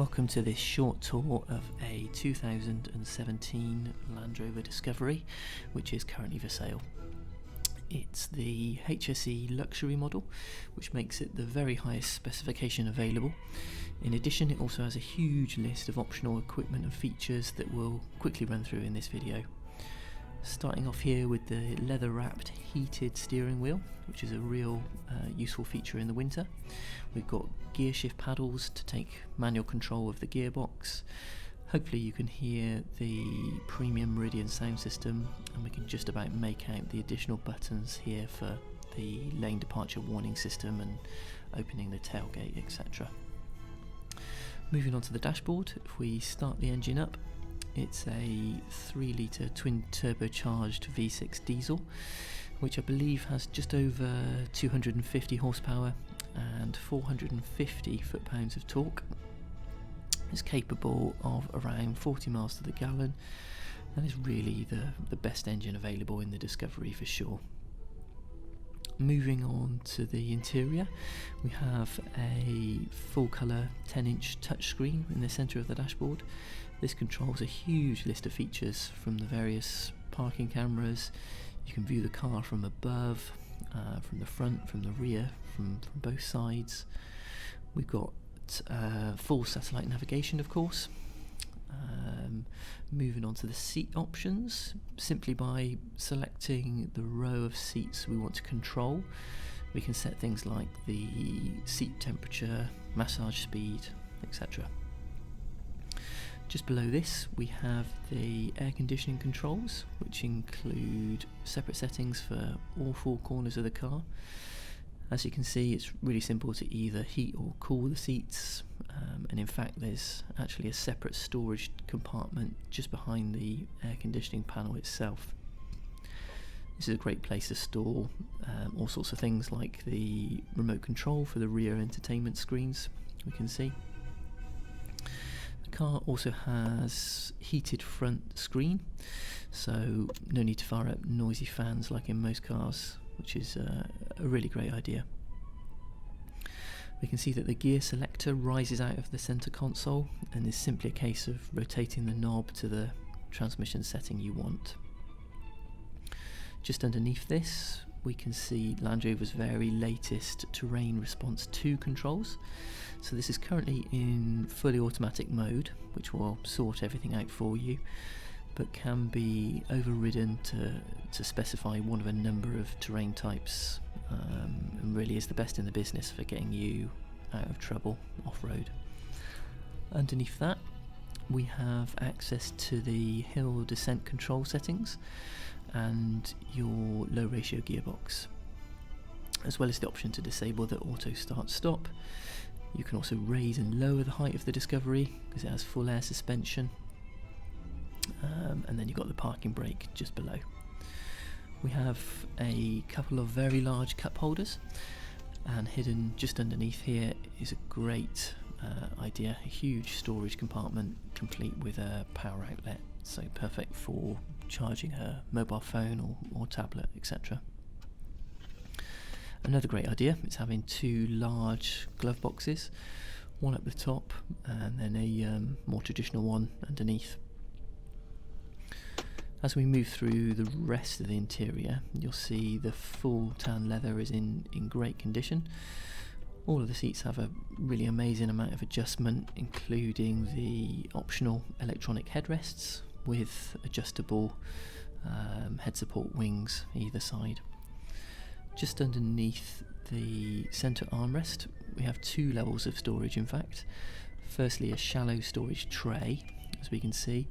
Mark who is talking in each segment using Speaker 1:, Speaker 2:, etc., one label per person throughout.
Speaker 1: Welcome to this short tour of a 2017 Land Rover Discovery, which is currently for sale. It's the HSE Luxury model, which makes it the very highest specification available. In addition, it also has a huge list of optional equipment and features that we'll quickly run through in this video. Starting off here with the leather-wrapped heated steering wheel, which is a real useful feature in the winter. We've got gear shift paddles to take manual control of the gearbox. Hopefully you can hear the premium Meridian sound system, and we can just about make out the additional buttons here for the lane departure warning system and opening the tailgate, etc. Moving on to the dashboard, if we start the engine up, it's a 3-litre twin turbocharged V6 diesel, which I believe has just over 250 horsepower and 450 foot-pounds of torque. It's capable of around 40 miles to the gallon and is really the best engine available in the Discovery for sure. Moving on to the interior, we have a full colour 10-inch touchscreen in the centre of the dashboard. This controls a huge list of features, from the various parking cameras. You can view the car from above, from the front, from the rear, from both sides. We've got full satellite navigation, of course. Moving on to the seat options, simply by selecting the row of seats we want to control, we can set things like the seat temperature, massage speed, etc. Just below this we have the air conditioning controls, which include separate settings for all four corners of the car. As you can see, it's really simple to either heat or cool the seats, and in fact there's actually a separate storage compartment just behind the air conditioning panel itself. This is a great place to store all sorts of things like the remote control for the rear entertainment screens we can see. The car also has heated front screen, so no need to fire up noisy fans like in most cars, which is a really great idea. We can see that the gear selector rises out of the centre console and is simply a case of rotating the knob to the transmission setting you want. Just underneath this we can see Land Rover's very latest terrain response 2 controls. So this is currently in fully automatic mode, which will sort everything out for you, but can be overridden to specify one of a number of terrain types, and really is the best in the business for getting you out of trouble off-road. Underneath that we have access to the hill descent control settings and your low ratio gearbox, as well as the option to disable the auto start stop. You can also raise and lower the height of the Discovery because it has full air suspension. And then you've got the parking brake just below. We have a couple of very large cup holders, and hidden just underneath here is a great idea, a huge storage compartment complete with a power outlet, so perfect for charging a mobile phone or tablet, etc. Another great idea is having 2 large glove boxes, one at the top and then a more traditional one underneath. As we move through the rest of the interior, you'll see the full tan leather is in great condition. All of the seats have a really amazing amount of adjustment, including the optional electronic headrests with adjustable head support wings either side. Just underneath the centre armrest we have 2 levels of storage in fact. Firstly, a shallow storage tray, as we can see,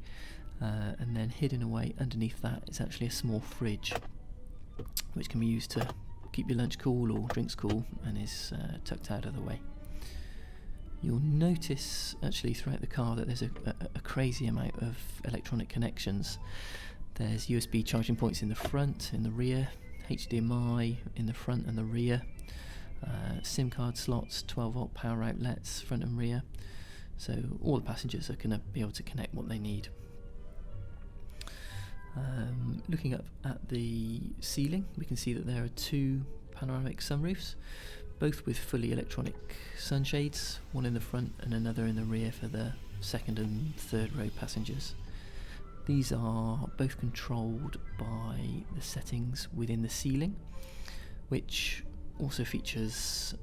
Speaker 1: and then hidden away underneath that is actually a small fridge, which can be used to keep your lunch cool or drinks cool, and is tucked out of the way. You'll notice actually throughout the car that there's a crazy amount of electronic connections. There's USB charging points in the front, in the rear, HDMI in the front and the rear, SIM card slots, 12-volt power outlets front and rear, so all the passengers are going to be able to connect what they need. Looking up at the ceiling, we can see that there are 2 panoramic sunroofs, both with fully electronic sunshades, one in the front and another in the rear for the second and third row passengers. These are both controlled by the settings within the ceiling, which also features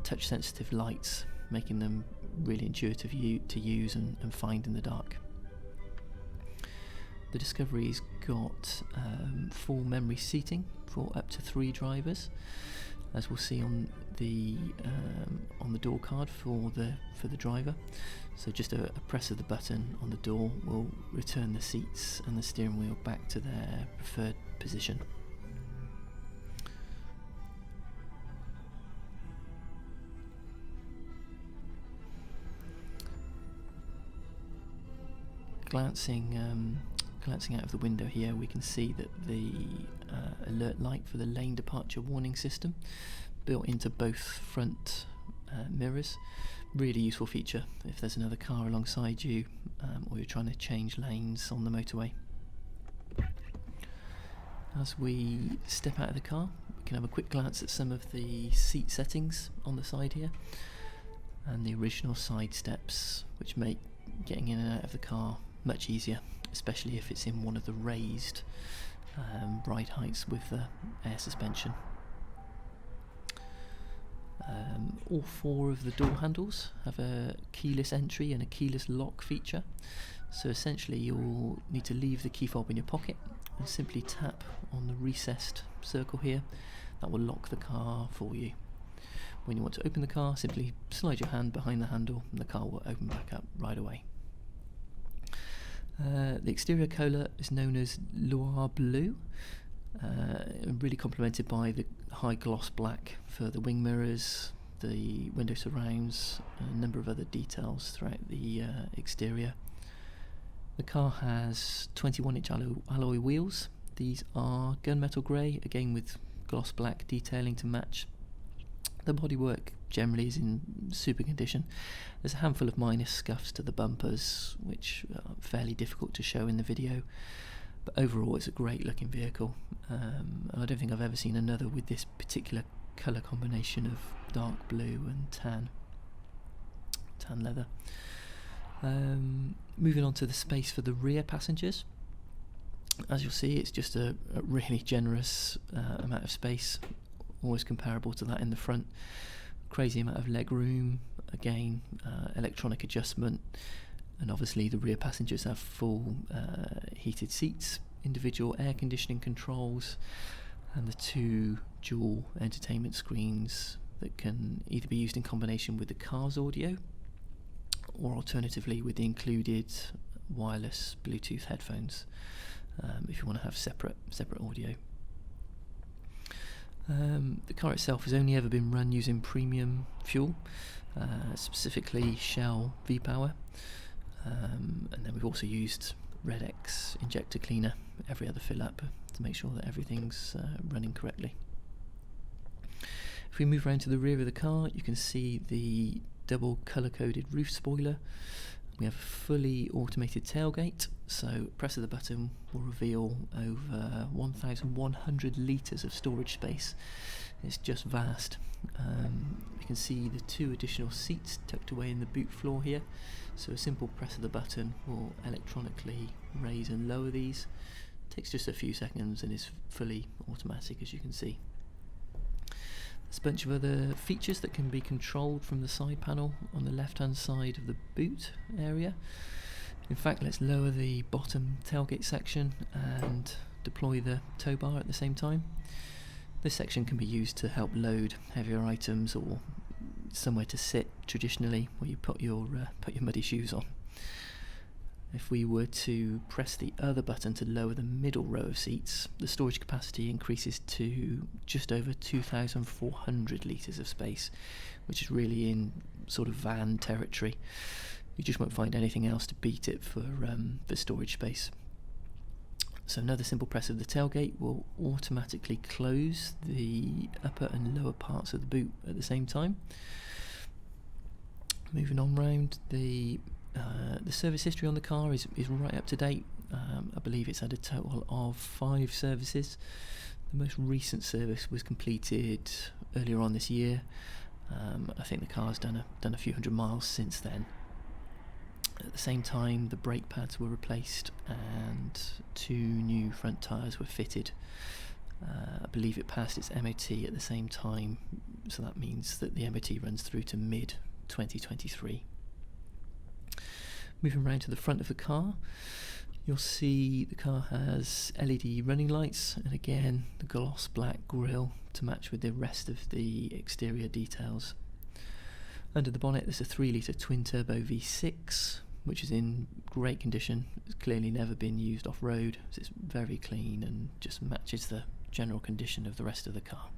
Speaker 1: touch sensitive lights, making them really intuitive to use and find in the dark. The Discovery's got full memory seating for up to 3 drivers, as we'll see on the door card for the driver. So just a press of the button on the door will return the seats and the steering wheel back to their preferred position. Glancing out of the window here, we can see that the alert light for the lane departure warning system built into both front mirrors. Really useful feature if there's another car alongside you or you're trying to change lanes on the motorway. As we step out of the car, we can have a quick glance at some of the seat settings on the side here, and the original side steps, which make getting in and out of the car much easier, especially if it's in one of the raised ride heights with the air suspension. All 4 of the door handles have a keyless entry and a keyless lock feature, so essentially you'll need to leave the key fob in your pocket and simply tap on the recessed circle here. That will lock the car for you. When you want to open the car, simply slide your hand behind the handle and the car will open back up right away. The exterior colour is known as Loire Blue, really complemented by the high gloss black for the wing mirrors, the window surrounds, and a number of other details throughout the exterior. The car has 21-inch alloy wheels. These are gunmetal grey, again with gloss black detailing to match. The bodywork generally is in super condition. There's a handful of minor scuffs to the bumpers, which are fairly difficult to show in the video, but overall it's a great looking vehicle. I don't think I've ever seen another with this particular colour combination of dark blue and tan leather. Moving on to the space for the rear passengers. As you'll see, it's just a really generous amount of space, always comparable to that in the front. Crazy amount of leg room, again electronic adjustment, and obviously the rear passengers have full heated seats, individual air conditioning controls, and the 2 dual entertainment screens that can either be used in combination with the car's audio or alternatively with the included wireless Bluetooth headphones if you want to have separate audio. The car itself has only ever been run using premium fuel, specifically Shell V-Power, and then we've also used Red X injector cleaner every other fill up to make sure that everything's running correctly. If we move around to the rear of the car, you can see the double colour-coded roof spoiler. We have a fully automated tailgate, so press of the button will reveal over 1,100 litres of storage space. It's just vast. You can see the 2 additional seats tucked away in the boot floor here, so a simple press of the button will electronically raise and lower these. It takes just a few seconds and is fully automatic, as you can see. There's a bunch of other features that can be controlled from the side panel on the left hand side of the boot area. In fact, let's lower the bottom tailgate section and deploy the tow bar at the same time. This section can be used to help load heavier items or somewhere to sit traditionally where you put your muddy shoes on. If we were to press the other button to lower the middle row of seats, the storage capacity increases to just over 2,400 litres of space, which is really in sort of van territory. You just won't find anything else to beat it for storage space. So another simple press of the tailgate will automatically close the upper and lower parts of the boot at the same time. Moving on round, the service history on the car is right up to date. I believe it's had a total of 5 services. The most recent service was completed earlier on this year. I think the car's done a few hundred miles since then. At the same time, the brake pads were replaced and 2 new front tyres were fitted. I believe it passed its MOT at the same time, so that means that the MOT runs through to mid-2023. Moving round to the front of the car, you'll see the car has LED running lights, and again the gloss black grille to match with the rest of the exterior details. Under the bonnet there's a 3-litre twin-turbo V6, which is in great condition. It's clearly never been used off-road, so it's very clean and just matches the general condition of the rest of the car.